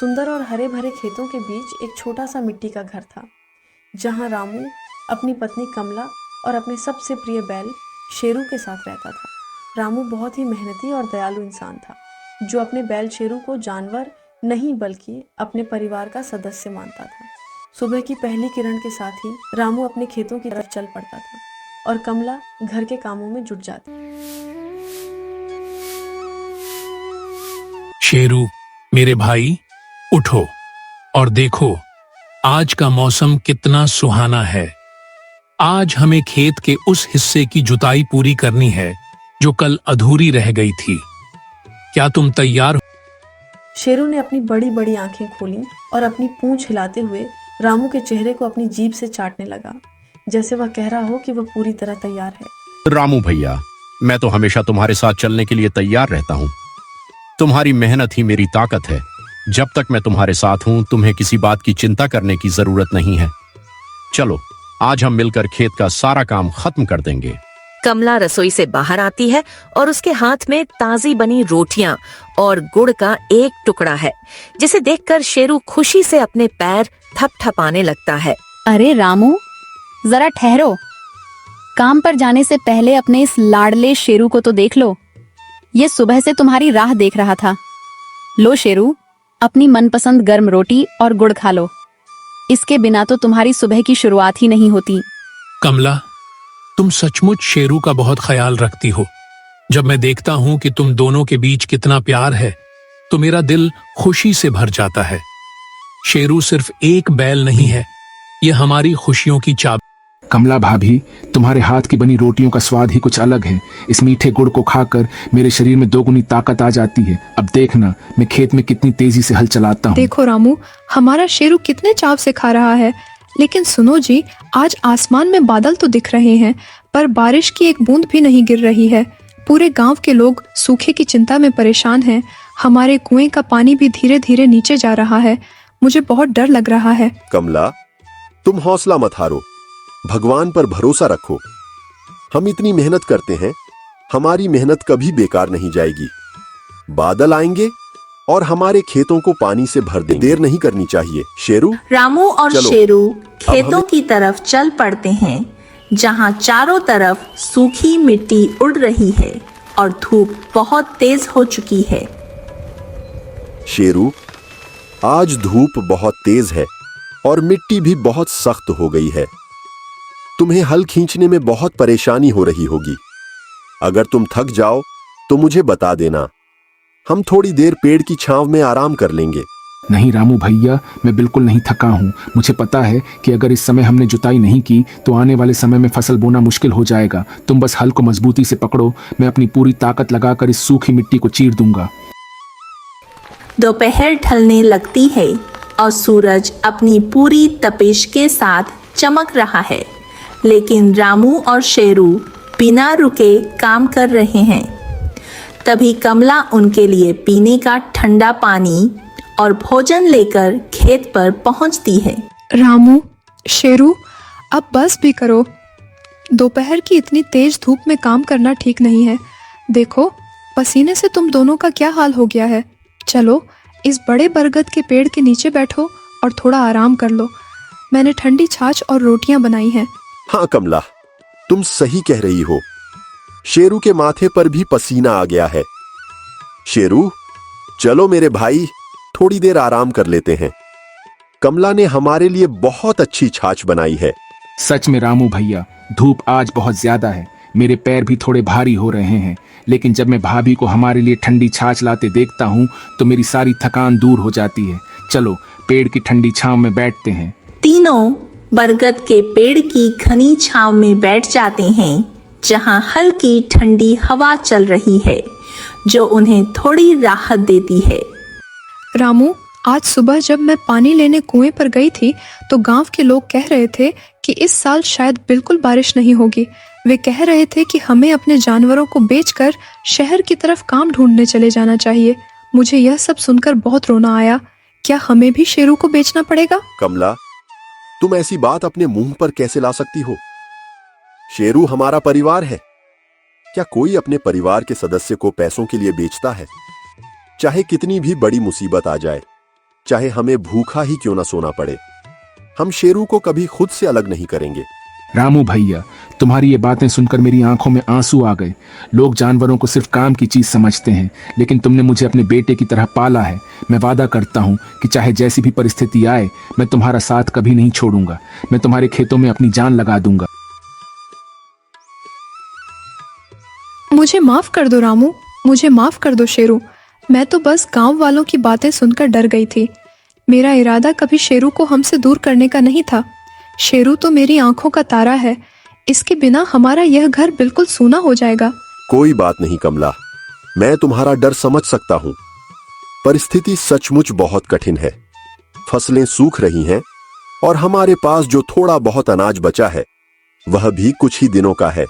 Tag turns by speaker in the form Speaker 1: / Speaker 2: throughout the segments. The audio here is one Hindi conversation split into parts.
Speaker 1: सुंदर और हरे भरे खेतों के बीच एक छोटा सा मिट्टी का घर था, जहां रामू अपनी पत्नी कमला और अपने सबसे प्रिय बैल शेरू के साथ रहता था। रामू बहुत ही मेहनती और दयालु इंसान था, जो अपने बैल शेरू को जानवर नहीं बल्कि अपने परिवार का सदस्य मानता था। सुबह की पहली किरण के साथ ही रामू अपने खेतों की तरफ चल पड़ता था और कमला घर के कामों में जुट जाती।
Speaker 2: शेरू, मेरे भाई, उठो और देखो आज का मौसम कितना सुहाना है। आज हमें खेत के उस हिस्से की जुताई पूरी करनी है जो कल अधूरी रह गई थी। क्या तुम तैयार हो?
Speaker 1: शेरू ने अपनी बड़ी बड़ी आंखें खोलीं और अपनी पूंछ हिलाते हुए रामू के चेहरे को अपनी जीभ से चाटने लगा, जैसे वह कह रहा हो कि वह पूरी तरह तैयार है।
Speaker 3: रामू भैया, मैं तो हमेशा तुम्हारे साथ चलने के लिए तैयार रहता हूँ। तुम्हारी मेहनत ही मेरी ताकत है। जब तक मैं तुम्हारे साथ हूँ, तुम्हें किसी बात की चिंता करने की जरूरत नहीं है। चलो, आज हम मिलकर खेत का सारा काम खत्म कर देंगे।
Speaker 4: कमला रसोई से बाहर आती है और उसके हाथ में ताजी बनी रोटियां और गुड़ का एक टुकड़ा है, जिसे देखकर शेरू खुशी से अपने पैर थपथपाने लगता है।
Speaker 5: अरे रामू, जरा ठहरो। काम पर जाने से पहले अपने इस लाडले शेरू को तो देख लो। ये सुबह से तुम्हारी राह देख रहा था। लो शेरू, अपनी मनपसंद गर्म रोटी और गुड़ खा लो। इसके बिना तो तुम्हारी सुबह की शुरुआत ही नहीं होती।
Speaker 2: कमला, तुम सचमुच शेरू का बहुत ख्याल रखती हो। जब मैं देखता हूँ कि तुम दोनों के बीच कितना प्यार है, तो मेरा दिल खुशी से भर जाता है। शेरू सिर्फ एक बैल नहीं है, ये हमारी खुशियों की चाबी।
Speaker 6: कमला भाभी, तुम्हारे हाथ की बनी रोटियों का स्वाद ही कुछ अलग है। इस मीठे गुड़ को खाकर मेरे शरीर में दोगुनी ताकत आ जाती है। अब देखना मैं खेत में कितनी तेजी से हल चलाता हूँ।
Speaker 7: देखो रामू, हमारा शेरू कितने चाव से खा रहा है। लेकिन सुनो जी, आज आसमान में बादल तो दिख रहे हैं, पर बारिश की एक बूंद भी नहीं गिर रही है। पूरे गांव के लोग सूखे की चिंता में परेशान हैं। हमारे कुएं का पानी भी धीरे धीरे नीचे जा रहा है। मुझे बहुत डर लग रहा है।
Speaker 8: कमला, तुम हौसला मत हारो, भगवान पर भरोसा रखो। हम इतनी मेहनत करते हैं, हमारी मेहनत कभी बेकार नहीं जाएगी। बादल आएंगे और हमारे खेतों को पानी से भर देंगे। देर नहीं करनी चाहिए। शेरू,
Speaker 9: रामू और शेरू खेतों की तरफ चल पड़ते हैं, जहां चारों तरफ सूखी मिट्टी उड़ रही है और धूप बहुत तेज हो चुकी है।
Speaker 8: शेरू, आज धूप बहुत तेज है और मिट्टी भी बहुत सख्त हो गई है। तुम्हें हल खींचने में बहुत परेशानी हो रही होगी। अगर तुम थक जाओ तो मुझे बता देना। हम थोड़ी देर पेड़ की छांव में आराम कर लेंगे।
Speaker 6: नहीं रामू भैया, मैं बिल्कुल नहीं थका हूँ। मुझे पता है कि अगर इस समय हमने जुताई नहीं की तो आने वाले समय में फसल बोना मुश्किल हो जाएगा। तुम बस हल को मजबूती से पकड़ो, मैं अपनी पूरी ताकत लगाकर इस सूखी मिट्टी को चीर दूंगा।
Speaker 9: दोपहर ढलने लगती है और सूरज अपनी पूरी तपिश के साथ चमक रहा है, लेकिन रामू और शेरू बिना रुके काम कर रहे हैं। तभी कमला उनके लिए पीने का ठंडा पानी और भोजन लेकर खेत पर पहुंचती है।
Speaker 7: रामू, शेरू, अब बस भी करो। दोपहर की इतनी तेज धूप में काम करना ठीक नहीं है। देखो, पसीने से तुम दोनों का क्या हाल हो गया है। चलो, इस बड़े बरगद के पेड़ के नीचे बैठो और थोड़ा आराम कर लो। मैंने ठंडी छाछ और रोटियां बनाई हैं।
Speaker 8: हाँ कमला, तुम सही कह रही हो। शेरू के माथे पर भी पसीना आ गया है। शेरू, चलो मेरे भाई, थोड़ी देर आराम कर लेते हैं। कमला ने हमारे लिए बहुत अच्छी छाछ बनाई है।
Speaker 6: सच में रामू भैया, धूप आज बहुत ज्यादा है। मेरे पैर भी थोड़े भारी हो रहे हैं, लेकिन जब मैं भाभी को हमारे लिए ठंडी छाछ लाते देखता हूँ तो मेरी सारी थकान दूर हो जाती है। चलो, पेड़ की ठंडी छांव में बैठते हैं।
Speaker 9: तीनों बरगद के पेड़ की घनी छांव में बैठ जाते हैं, जहां हल्की ठंडी हवा चल रही है, जो उन्हें थोड़ी राहत देती है।
Speaker 7: रामू, आज सुबह जब मैं पानी लेने कुएं पर गई थी तो गांव के लोग कह रहे थे कि इस साल शायद बिल्कुल बारिश नहीं होगी। वे कह रहे थे कि हमें अपने जानवरों को बेचकर शहर की तरफ काम ढूंढने चले जाना चाहिए। मुझे यह सब सुनकर बहुत रोना आया। क्या हमें भी शेरू को बेचना पड़ेगा?
Speaker 8: कमला, तुम ऐसी बात अपने मुंह पर कैसे ला सकती हो? शेरू हमारा परिवार है। क्या कोई अपने परिवार के सदस्य को पैसों के लिए बेचता है? चाहे कितनी भी बड़ी मुसीबत आ जाए, चाहे हमें भूखा ही क्यों ना सोना पड़े। हम शेरू को कभी खुद से अलग नहीं करेंगे।
Speaker 6: रामू भैया, तुम्हारी ये बातें सुनकर मेरी आंखों में आंसू आ गए। लोग जानवरों को सिर्फ काम की चीज समझते हैं, लेकिन तुमने मुझे अपने बेटे की तरह पाला है। मैं वादा करता हूँ कि चाहे जैसी भी परिस्थिति आए, मैं तुम्हारा साथ कभी नहीं छोड़ूंगा। मैं तुम्हारे खेतों में अपनी जान लगा दूंगा।
Speaker 7: मुझे माफ कर दो रामू, मुझे माफ कर दो शेरू। मैं तो बस गांव वालों की बातें सुनकर डर गई थी। मेरा इरादा कभी शेरू को हमसे दूर करने का नहीं था। शेरू तो मेरी आंखों का तारा है। इसके बिना हमारा यह घर बिल्कुल सूना हो जाएगा।
Speaker 8: कोई बात नहीं कमला, मैं तुम्हारा डर समझ सकता हूँ। परिस्थिति सचमुच बहुत कठिन है। फसलें सूख रही हैं और हमारे पास जो थोड़ा बहुत अनाज बचा है वह भी कुछ ही दिनों का है।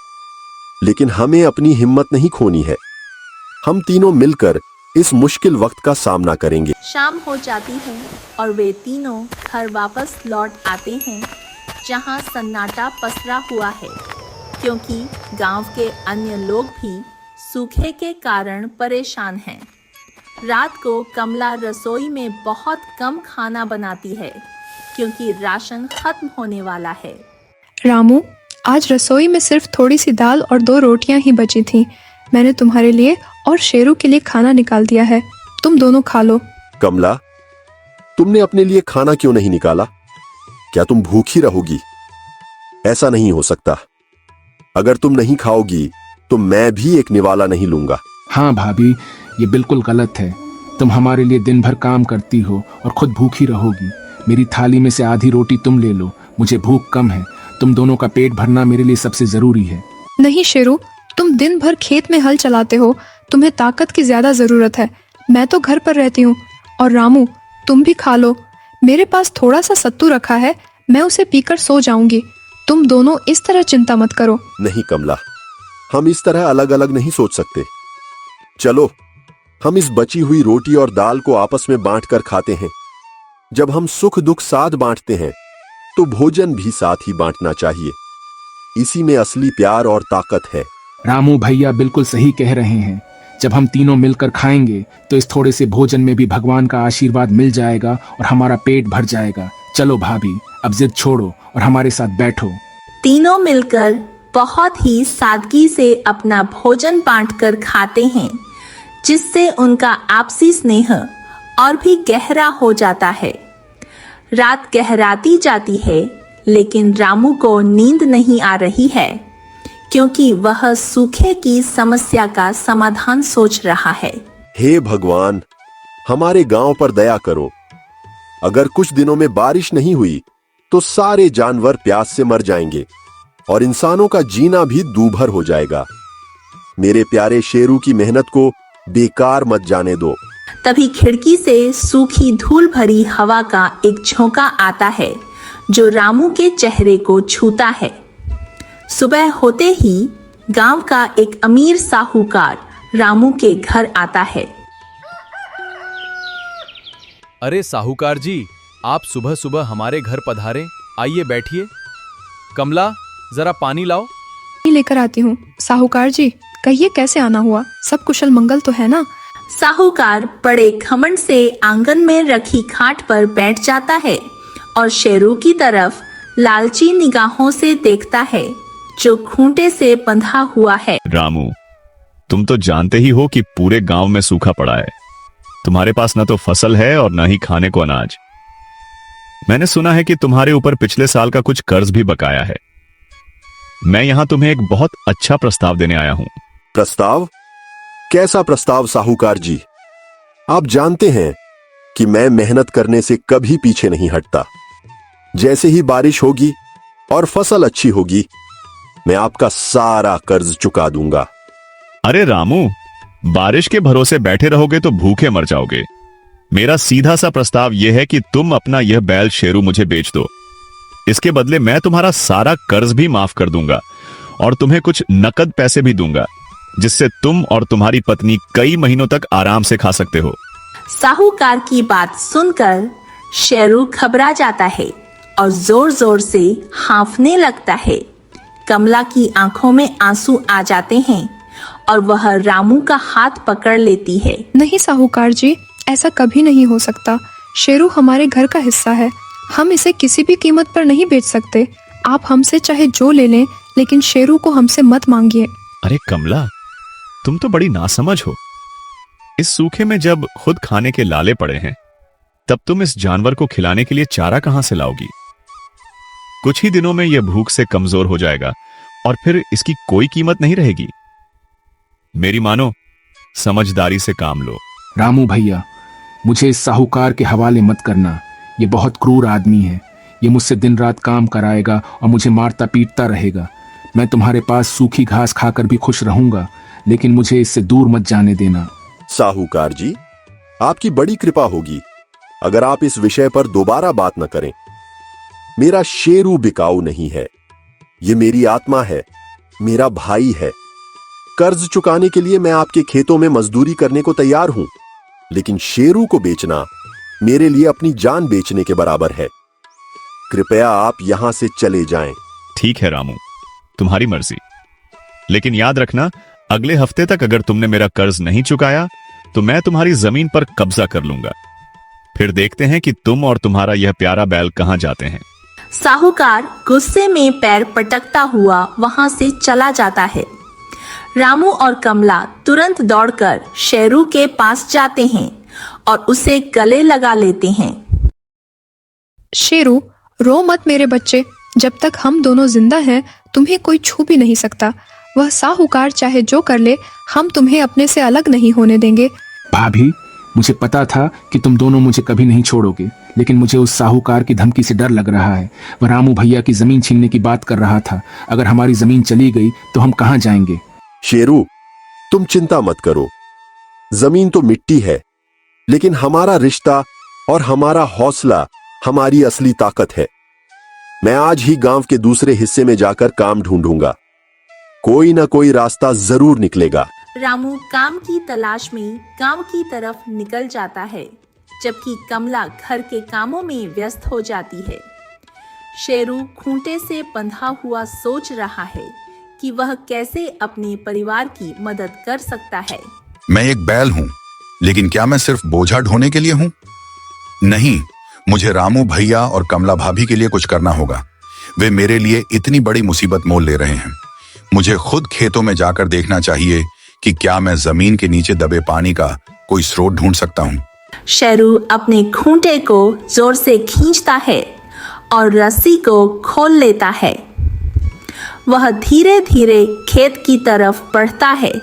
Speaker 8: लेकिन हमें अपनी हिम्मत नहीं खोनी है। हम तीनों मिलकर इस मुश्किल वक्त का सामना करेंगे।
Speaker 9: शाम हो जाती है और वे तीनों घर वापस लौट आते हैं, जहां सन्नाटा पसरा हुआ है, क्योंकि गांव के अन्य लोग भी सूखे के कारण परेशान हैं। रात को कमला रसोई में बहुत कम खाना बनाती है, क्योंकि राशन खत्म होने वाला है।
Speaker 7: रामू, आज रसोई में सिर्फ थोड़ी सी दाल और 2 रोटियां ही बची थीं। मैंने तुम्हारे लिए और शेरू के लिए खाना निकाल दिया है, तुम दोनों खा लो।
Speaker 8: कमला, तुमने अपने लिए खाना क्यों नहीं निकाला? क्या तुम भूखी रहोगी? ऐसा नहीं हो सकता। अगर तुम नहीं खाओगी तो मैं भी एक निवाला नहीं लूंगा।
Speaker 6: हाँ भाभी, ये बिल्कुल गलत है। तुम हमारे लिए दिन भर काम करती हो और खुद भूखी रहोगी। मेरी थाली में से आधी रोटी तुम ले लो, मुझे भूख कम है। तुम दोनों का पेट भरना मेरे लिए सबसे जरूरी है।
Speaker 7: नहीं शेरू, तुम दिन भर खेत में हल चलाते हो, तुम्हें ताकत की ज्यादा जरूरत है। मैं तो घर पर रहती हूँ। और रामू, तुम भी खा लो। मेरे पास थोड़ा सा सत्तू रखा है, मैं उसे पीकर सो जाऊंगी। तुम दोनों इस तरह चिंता मत करो।
Speaker 8: नहीं कमला, हम इस तरह अलग अलग नहीं सोच सकते। चलो, हम इस बची हुई रोटी और दाल को आपस में बांटकर खाते हैं। जब हम सुख दुख साथ बांटते हैं तो भोजन भी साथ ही बांटना चाहिए। इसी में असली प्यार और ताकत है।
Speaker 6: रामू भैया बिल्कुल सही कह रहे हैं। जब हम तीनों मिलकर खाएंगे तो इस थोड़े से भोजन में भी भगवान का आशीर्वाद मिल जाएगा और हमारा पेट भर जाएगा। चलो भाभी, अब जिद छोड़ो और हमारे साथ बैठो।
Speaker 9: तीनों मिलकर बहुत ही सादगी से अपना भोजन बांटकर खाते हैं, जिससे उनका आपसी स्नेह और भी गहरा हो जाता है। रात गहराती जाती है, लेकिन रामू को नींद नहीं आ रही है, क्योंकि वह सूखे की समस्या का समाधान सोच रहा है।
Speaker 8: हे भगवान, हमारे गांव पर दया करो। अगर कुछ दिनों में बारिश नहीं हुई तो सारे जानवर प्यास से मर जाएंगे और इंसानों का जीना भी दूभर हो जाएगा। मेरे प्यारे शेरू की मेहनत को बेकार मत जाने दो।
Speaker 9: तभी खिड़की से सूखी धूल भरी हवा का एक झोंका आता है, जो रामू के चेहरे को छूता है। सुबह होते ही गांव का एक अमीर साहूकार रामू के घर आता है।
Speaker 10: अरे साहूकार जी, आप सुबह सुबह हमारे घर पधारे। आइए बैठिए। कमला, जरा पानी लाओ।
Speaker 7: लेकर आती हूँ। साहूकार जी, कहिए कैसे आना हुआ? सब कुशल मंगल तो है ना?
Speaker 9: साहूकार बड़े घमंड से आंगन में रखी खाट पर बैठ जाता है और शेरू की तरफ लालची निगाहों से देखता है, जो खूंटे से बंधा हुआ है।
Speaker 11: रामू, तुम तो जानते ही हो कि पूरे गांव में सूखा पड़ा है। तुम्हारे पास न तो फसल है और न ही खाने को अनाज। मैंने सुना है कि तुम्हारे ऊपर पिछले साल का कुछ कर्ज भी बकाया है। मैं यहां तुम्हें एक बहुत अच्छा प्रस्ताव देने आया हूं।
Speaker 8: प्रस्ताव? कैसा प्रस्ताव साहूकार जी? आप जानते हैं कि मैं मेहनत करने से कभी पीछे नहीं हटता। जैसे ही बारिश होगी और फसल अच्छी होगी, मैं आपका सारा कर्ज चुका दूंगा।
Speaker 11: अरे रामू, बारिश के भरोसे बैठे रहोगे तो भूखे मर जाओगे। मेरा सीधा सा प्रस्ताव यह है कि तुम अपना यह बैल शेरू मुझे बेच दो। इसके बदले मैं तुम्हारा सारा कर्ज भी माफ कर दूंगा और तुम्हें कुछ नकद पैसे भी दूंगा, जिससे तुम और तुम्हारी पत्नी कई महीनों तक आराम से खा सकते हो।
Speaker 9: साहूकार की बात सुनकर शेरू घबरा जाता है और जोर जोर से हांफने लगता है। कमला की आंखों में आंसू आ जाते हैं और वह रामू का हाथ पकड़ लेती है।
Speaker 7: नहीं साहूकार जी, ऐसा कभी नहीं हो सकता। शेरू हमारे घर का हिस्सा है, हम इसे किसी भी कीमत पर नहीं बेच सकते। आप हमसे चाहे जो ले लें, लेकिन शेरू को हमसे मत मांगिए।
Speaker 11: अरे कमला, तुम तो बड़ी नासमझ हो। इस सूखे में जब खुद खाने के लाले पड़े हैं, तब तुम इस जानवर को खिलाने के लिए चारा कहां से लाओगी? कुछ ही दिनों में यह भूख से कमजोर हो जाएगा और फिर इसकी कोई कीमत नहीं रहेगी। मेरी मानो, समझदारी से काम लो।
Speaker 6: रामू भैया, मुझे इस साहूकार के हवाले मत करना। ये बहुत क्रूर आदमी है। ये मुझसे दिन रात काम कराएगा और मुझे मारता पीटता रहेगा। मैं तुम्हारे पास सूखी घास खाकर भी खुश रहूंगा, लेकिन मुझे इससे दूर मत जाने देना।
Speaker 8: साहूकार जी, आपकी बड़ी कृपा होगी अगर आप इस विषय पर दोबारा बात न करें। मेरा शेरू बिकाऊ नहीं है, ये मेरी आत्मा है, मेरा भाई है। कर्ज चुकाने के लिए मैं आपके खेतों में मजदूरी करने को तैयार हूं, लेकिन शेरू को बेचना मेरे लिए अपनी जान बेचने के बराबर है। कृपया आप यहां से चले जाएं।
Speaker 11: ठीक है रामू, तुम्हारी मर्जी, लेकिन याद रखना, अगले हफ्ते तक अगर तुमने मेरा कर्ज नहीं चुकाया तो मैं तुम्हारी जमीन पर कब्जा कर लूंगा। फिर देखते हैं कि तुम और तुम्हारा यह प्यारा बैल कहां जाते हैं।
Speaker 9: साहूकार गुस्से में पैर पटकता हुआ वहां से चला जाता है। रामू और कमला तुरंत दौड़कर शेरू के पास जाते हैं और उसे गले लगा लेते हैं।
Speaker 7: शेरू, रो मत मेरे बच्चे। जब तक हम दोनों जिंदा हैं, तुम्हें कोई छू भी नहीं सकता। वह साहूकार चाहे जो कर ले, हम तुम्हें अपने से अलग नहीं होने देंगे।
Speaker 6: भाभी, मुझे पता था कि तुम दोनों मुझे कभी नहीं छोड़ोगे, लेकिन मुझे उस साहूकार की धमकी से डर लग रहा है। वह रामू भैया की जमीन छीनने की बात कर रहा था। अगर हमारी जमीन चली गई तो हम कहां जाएंगे?
Speaker 8: शेरू, तुम चिंता मत करो। जमीन तो मिट्टी है, लेकिन हमारा रिश्ता और हमारा हौसला हमारी असली ताकत है। मैं आज ही गांव के दूसरे हिस्से में जाकर काम ढूंढूंगा। कोई ना कोई रास्ता जरूर निकलेगा।
Speaker 9: रामू काम की तलाश में गांव की तरफ निकल जाता है, जबकि कमला घर के कामों में व्यस्त हो जाती है। शेरू खूंटे से बंधा हुआ सोच रहा है कि वह कैसे अपने परिवार की मदद कर सकता है।
Speaker 12: मैं एक बैल हूं, लेकिन क्या मैं सिर्फ बोझा ढोने के लिए हूं? नहीं, मुझे रामू भैया और कमला भाभी के लिए कुछ करना होगा। वे मेरे लिए इतनी बड़ी मुसीबत मोल ले रहे हैं। मुझे खुद खेतों में जाकर देखना चाहिए कि क्या मैं जमीन के नीचे दबे पानी का कोई स्रोत ढूंढ सकता हूं।
Speaker 9: शेरू अपने खूंटे को जोर से खींचता है और रस्सी को खोल लेता है। वह धीरे धीरे खेत की तरफ बढ़ता है,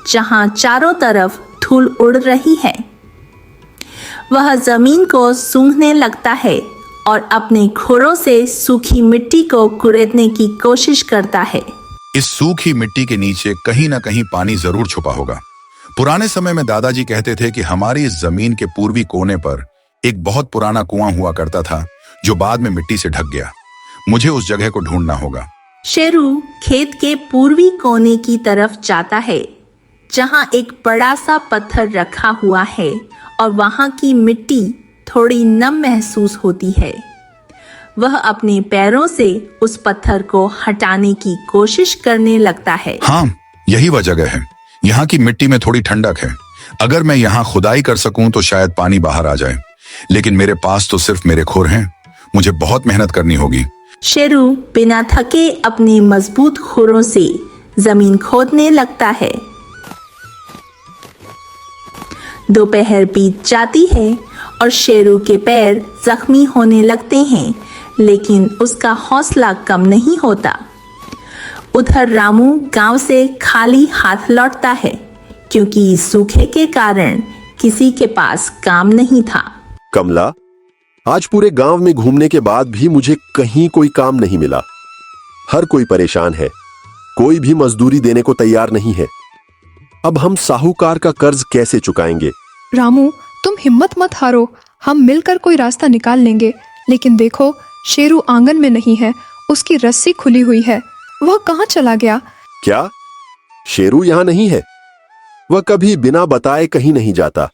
Speaker 9: जहां चारों तरफ धूल उड़ रही है। वह जमीन को सूंघने लगता है और अपने खुरों से सूखी मिट्टी को कुरेदने की कोशिश करता है।
Speaker 12: इस सूखी मिट्टी के नीचे कहीं ना कहीं पानी जरूर छुपा होगा। पुराने समय में दादाजी कहते थे कि हमारी इस जमीन के पूर्वी कोने पर एक बहुत पुराना कुआं हुआ करता था, जो बाद में मिट्टी से ढक गया। मुझे उस जगह को ढूंढना होगा।
Speaker 9: शेरू खेत के पूर्वी कोने की तरफ जाता है, जहां एक बड़ा सा पत्थर रखा हुआ है और वहां की मिट्टी थोड़ी नम महसूस होती है। वह अपने पैरों से उस पत्थर को हटाने की कोशिश करने लगता है।
Speaker 12: हाँ, यही वह जगह है। यहाँ की मिट्टी में थोड़ी ठंडक है। अगर मैं यहाँ खुदाई कर सकूं तो शायद पानी बाहर आ जाए, लेकिन मेरे पास तो सिर्फ मेरे खुर हैं। मुझे बहुत मेहनत करनी होगी।
Speaker 9: शेरू बिना थके अपने मजबूत खुरों से जमीन खोदने लगता है। दोपहर बीत जाती है और शेरू के पैर जख्मी होने लगते हैं, लेकिन उसका हौसला कम नहीं होता। उधर रामू गांव से खाली हाथ लौटता है, क्योंकि सूखे के कारण किसी के पास काम नहीं था।
Speaker 8: कमला, आज पूरे गांव में घूमने के बाद भी मुझे कहीं कोई काम नहीं मिला। हर कोई परेशान है, कोई भी मजदूरी देने को तैयार नहीं है। अब हम साहूकार का कर्ज कैसे चुकाएंगे?
Speaker 7: रामू, तुम हिम्मत मत हारो, हम मिलकर कोई रास्ता निकाल लेंगे। लेकिन देखो, शेरू आंगन में नहीं है, उसकी रस्सी खुली हुई है। वह कहाँ चला गया?
Speaker 8: क्या शेरू यहाँ नहीं है? वह कभी बिना बताए कहीं नहीं जाता।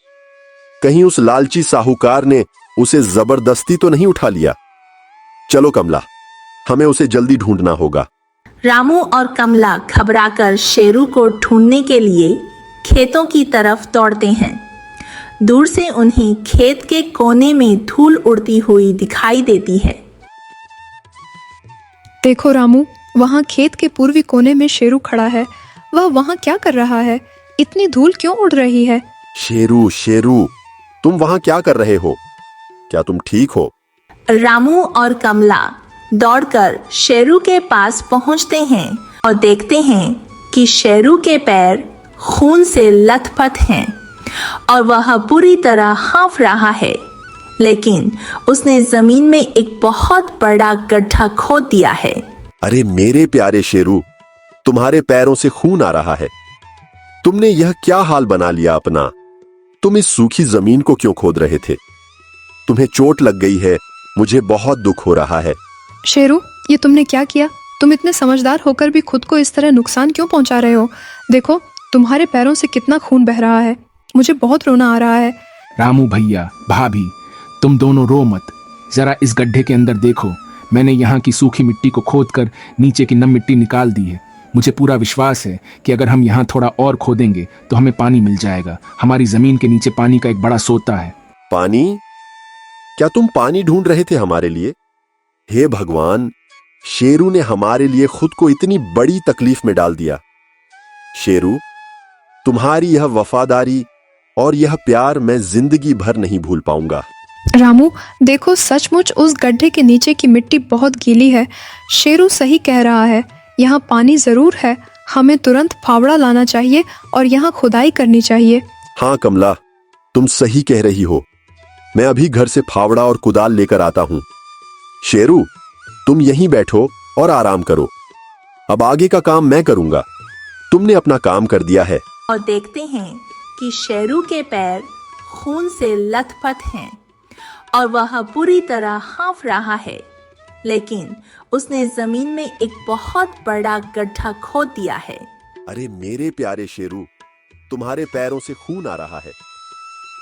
Speaker 8: कहीं उस लालची साहूकार ने उसे जबरदस्ती तो नहीं उठा लिया? चलो कमला, हमें उसे जल्दी ढूंढना होगा।
Speaker 9: रामू और कमला घबराकर शेरू को ढूंढने के लिए खेतों की तरफ दौड़ते हैं। दूर से उन्हें खेत के कोने में धूल उड़ती हुई दिखाई देती है।
Speaker 7: देखो रामू, वहाँ खेत के पूर्वी कोने में शेरू खड़ा है। वह वहाँ क्या कर रहा है? इतनी धूल क्यों उड़ रही है?
Speaker 8: शेरू, शेरू, तुम वहां क्या कर रहे हो? क्या तुम ठीक हो?
Speaker 9: रामू और कमला दौड़कर शेरू के पास पहुंचते हैं और देखते हैं कि शेरू के पैर खून से लथपथ हैं और वह पूरी तरह हाँफ रहा है, लेकिन उसने जमीन में एक बहुत बड़ा गड्ढा खोद दिया है।
Speaker 8: अरे मेरे प्यारे शेरू, तुम्हारे पैरों से खून आ रहा है। तुमने यह क्या हाल बना लिया अपना? तुम इस सूखी जमीन को क्यों खोद रहे थे? तुम्हें चोट लग गई है, मुझे बहुत दुख हो रहा है।
Speaker 7: शेरू, ये तुमने क्या किया? तुम इतने समझदार होकर भी खुद को इस तरह नुकसान क्यों पहुंचा रहे हो? देखो, तुम्हारे पैरों से कितना खून बह रहा है। मुझे बहुत रोना आ रहा है।
Speaker 6: रामू भैया, भाभी, तुम दोनों रो मत। जरा इस गड्ढे के अंदर देखो। मैंने यहाँ की सूखी मिट्टी को खोदकर नीचे की नम मिट्टी निकाल दी है। मुझे पूरा विश्वास है कि अगर हम यहाँ थोड़ा और खोदेंगे तो हमें पानी मिल जाएगा। हमारी जमीन के नीचे पानी का एक बड़ा सोता है।
Speaker 8: पानी? क्या तुम पानी ढूंढ रहे थे हमारे लिए? हे भगवान, शेरू ने हमारे लिए खुद को इतनी बड़ी तकलीफ में डाल दिया। शेरू, तुम्हारी यह वफादारी और यह प्यार मैं जिंदगी भर नहीं भूल पाऊंगा।
Speaker 7: रामू, देखो, सचमुच उस गड्ढे के नीचे की मिट्टी बहुत गीली है। शेरू सही कह रहा है, यहाँ पानी जरूर है। हमें तुरंत फावड़ा लाना चाहिए और यहाँ खुदाई करनी चाहिए।
Speaker 8: हाँ कमला, तुम सही कह रही हो। मैं अभी घर से फावड़ा और कुदाल लेकर आता हूँ। शेरू, तुम यहीं बैठो और आराम करो। अब आगे का काम मैं करूंगा। तुमने अपना काम कर दिया है।
Speaker 9: और देखते हैं कि शेरू के पैर खून से लथपथ हैं और वह पूरी तरह हाँफ रहा है, लेकिन उसने जमीन में एक बहुत बड़ा गड्ढा खोद दिया है।
Speaker 8: अरे मेरे प्यारे शेरू, तुम्हारे पैरों से खून आ रहा है।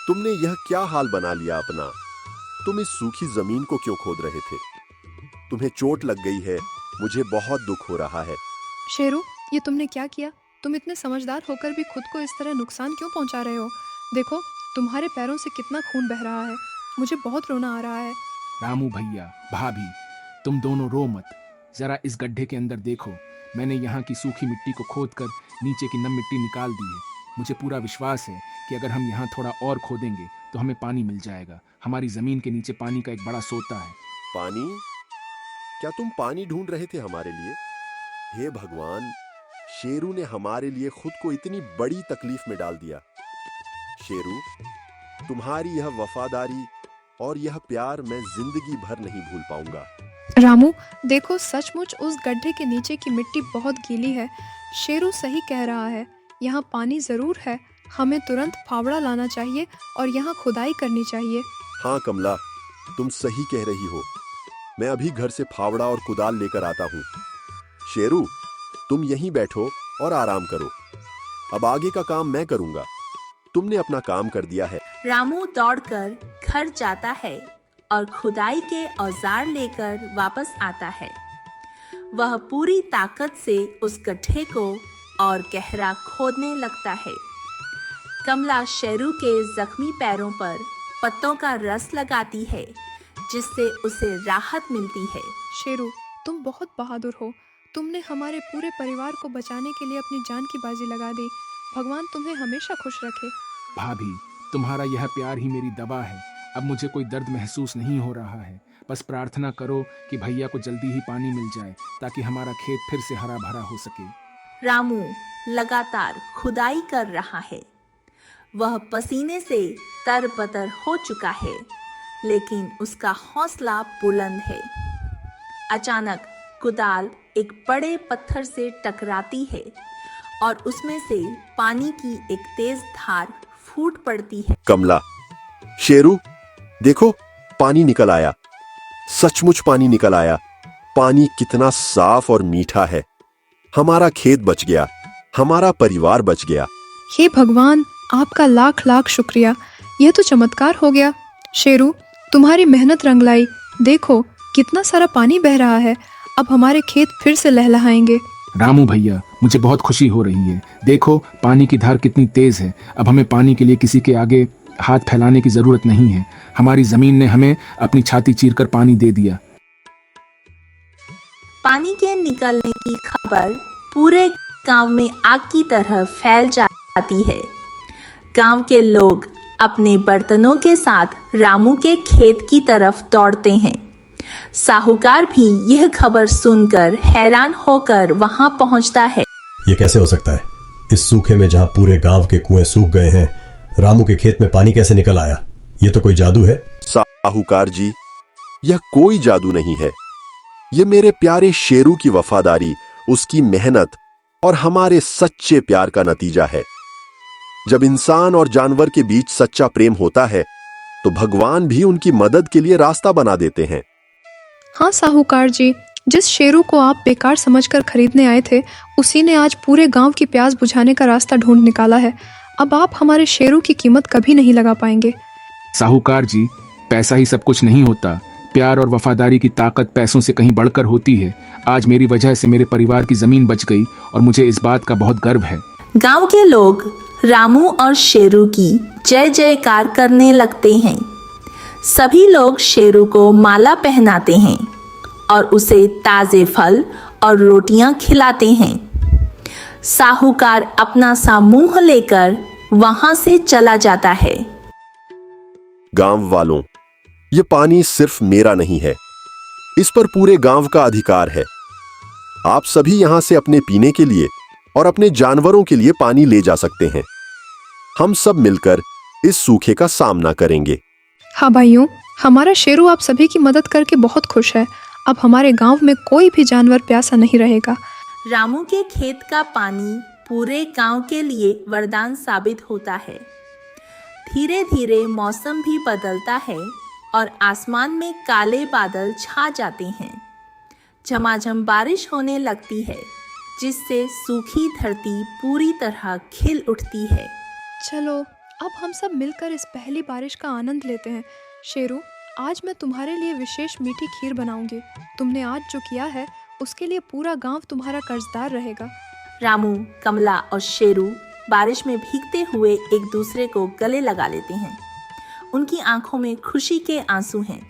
Speaker 8: तुमने यह क्या हाल बना लिया अपना? तुम इस सूखी जमीन को क्यों खोद रहे थे? तुम्हें चोट लग गई है, मुझे बहुत दुख हो रहा है।
Speaker 7: शेरू, ये तुमने क्या किया? तुम इतने समझदार होकर भी खुद को इस तरह नुकसान क्यों पहुंचा रहे हो? देखो, तुम्हारे पैरों से कितना खून बह रहा है। मुझे बहुत रोना आ रहा है।
Speaker 6: रामू भैया, भाभी, तुम दोनों रो मत। जरा इस गड्ढे के अंदर देखो। मैंने यहाँ की सूखी मिट्टी को खोदकर नीचे की नम मिट्टी निकाल दी है। मुझे पूरा विश्वास है कि अगर हम यहाँ थोड़ा और खोदेंगे तो हमें पानी मिल जाएगा। हमारी जमीन के नीचे पानी का एक बड़ा सोता है।
Speaker 8: पानी? क्या तुम पानी ढूंढ रहे थे हमारे लिए? हे भगवान, शेरू ने हमारे लिए खुद को इतनी बड़ी तकलीफ में डाल दिया। शेरू, तुम्हारी यह वफादारी और यह प्यार मैं जिंदगी भर नहीं भूल पाऊंगा।
Speaker 7: रामू, देखो, सचमुच उस गड्ढे के नीचे की मिट्टी बहुत गीली है। शेरू सही कह रहा है, यहाँ पानी जरूर है। हमें तुरंत फावड़ा लाना चाहिए और यहाँ खुदाई करनी चाहिए।
Speaker 8: हाँ कमला, तुम सही कह रही हो। मैं अभी घर से फावड़ा और कुदाल लेकर आता हूँ। शेरू, तुम यहीं बैठो और आराम करो। अब आगे का काम मैं करूंगा। तुमने अपना काम कर दिया है।
Speaker 9: रामू दौड़कर घर जाता है और खुदाई के औजार लेकर वापस आता है। वह पूरी ताकत से उस गड्ढे को और गहरा खोदने लगता है। कमला शेरू के जख्मी पैरों पर पत्तों का रस लगाती है, जिससे उसे राहत मिलती है।
Speaker 7: शेरू, तुम बहुत बहादुर हो। तुमने हमारे पूरे परिवार को बचाने के लिए अपनी जान की बाजी लगा दी। भगवान तुम्हें हमेशा खुश रखे।
Speaker 6: भाभी, तुम्हारा यह प्यार ही मेरी दवा है। अब मुझे कोई दर्द महसूस नहीं हो रहा है। बस प्रार्थना करो कि भैया को जल्दी ही पानी मिल जाए ताकि हमारा खेत फिर से हरा भरा हो सके।
Speaker 9: रामू लगातार खुदाई कर रहा है। वह पसीने से तरबतर हो चुका है, लेकिन उसका हौसला बुलंद है। अचानक कुदाल एक बड़े पत्थर से टकराती है और उसमें से पानी की एक तेज धार फूट पड़ती है।
Speaker 8: कमला, शेरू, देखो, पानी निकल आया। सचमुच पानी निकल आया। पानी कितना साफ और मीठा है। हमारा खेत बच गया, हमारा परिवार बच गया।
Speaker 7: हे भगवान, आपका लाख लाख शुक्रिया। यह तो चमत्कार हो गया। शेरू, तुम्हारी मेहनत रंग लाई। देखो, कितना सारा पानी बह रहा है। अब हमारे खेत फिर से लहलहाएंगे।
Speaker 6: रामू भैया, मुझे बहुत खुशी हो रही है। देखो, पानी की धार कितनी तेज है। अब हमें पानी के लिए किसी के आगे हाथ फैलाने की जरूरत नहीं है। हमारी जमीन ने हमें अपनी छाती चीरकर पानी दे दिया।
Speaker 9: पानी के निकलने की खबर पूरे गांव में आग की तरह फैल जाती है। गांव के लोग अपने बर्तनों के साथ रामू के खेत की तरफ दौड़ते हैं। साहूकार भी यह खबर सुनकर हैरान होकर वहां पहुंचता है।
Speaker 13: ये कैसे हो सकता है? इस सूखे में जहां पूरे गांव के कुएं सूख गए हैं, रामू के खेत में पानी कैसे निकल आया? ये तो कोई जादू है।
Speaker 8: साहूकार जी, यह कोई जादू नहीं है। ये मेरे प्यारे शेरू की वफादारी, उसकी मेहनत और हमारे सच्चे प्यार का नतीजा है। जब इंसान और जानवर के बीच सच्चा प्रेम होता है तो भगवान भी उनकी मदद के लिए रास्ता बना देते हैं।
Speaker 7: हाँ साहूकार जी, जिस शेरू को आप बेकार समझकर खरीदने आए थे, उसी ने आज पूरे गांव की प्यास बुझाने का रास्ता ढूंढ निकाला है। अब आप हमारे शेरू की कीमत कभी नहीं लगा पाएंगे।
Speaker 6: साहूकार जी, पैसा ही सब कुछ नहीं होता। प्यार और वफादारी की ताकत पैसों से कहीं बढ़कर होती है। आज मेरी वजह से मेरे परिवार की जमीन बच गई और मुझे इस बात का बहुत गर्व है।
Speaker 9: गांव के लोग रामू और शेरू की जय जयकार करने लगते हैं। सभी लोग शेरू को माला पहनाते हैं और उसे ताजे फल और रोटियां खिलाते हैं। साहूकार अपना सा मुंह लेकर वहां से चला जाता है।
Speaker 8: गांव वालों, ये पानी सिर्फ मेरा नहीं है, इस पर पूरे गांव का अधिकार है। आप सभी यहां से अपने पीने के लिए और अपने जानवरों के लिए पानी ले जा सकते हैं। हम सब मिलकर इस सूखे का सामना करेंगे।
Speaker 7: हाँ भाइयों, हमारा शेरू आप सभी की मदद करके बहुत खुश है। अब हमारे गांव में कोई भी जानवर प्यासा नहीं रहेगा।
Speaker 9: रामू के खेत का पानी पूरे गांव के लिए वरदान साबित होता है। धीरे धीरे मौसम भी बदलता है और आसमान में काले बादल छा जाते हैं। झमाझम बारिश होने लगती है, जिससे सूखी धरती पूरी तरह खिल उठती है।
Speaker 7: चलो अब हम सब मिलकर इस पहली बारिश का आनंद लेते हैं। शेरू, आज मैं तुम्हारे लिए विशेष मीठी खीर बनाऊंगी। तुमने आज जो किया है उसके लिए पूरा गांव तुम्हारा कर्जदार रहेगा।
Speaker 9: रामू, कमला और शेरू बारिश में भीगते हुए एक दूसरे को गले लगा लेते हैं। उनकी आंखों में खुशी के आंसू हैं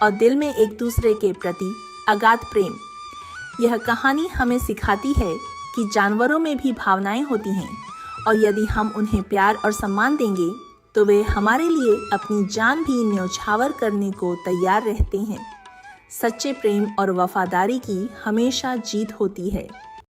Speaker 9: और दिल में एक दूसरे के प्रति अगाध प्रेम। यह कहानी हमें सिखाती है कि जानवरों में भी भावनाएं होती हैं और यदि हम उन्हें प्यार और सम्मान देंगे तो वे हमारे लिए अपनी जान भी न्यौछावर करने को तैयार रहते हैं। सच्चे प्रेम और वफादारी की हमेशा जीत होती है।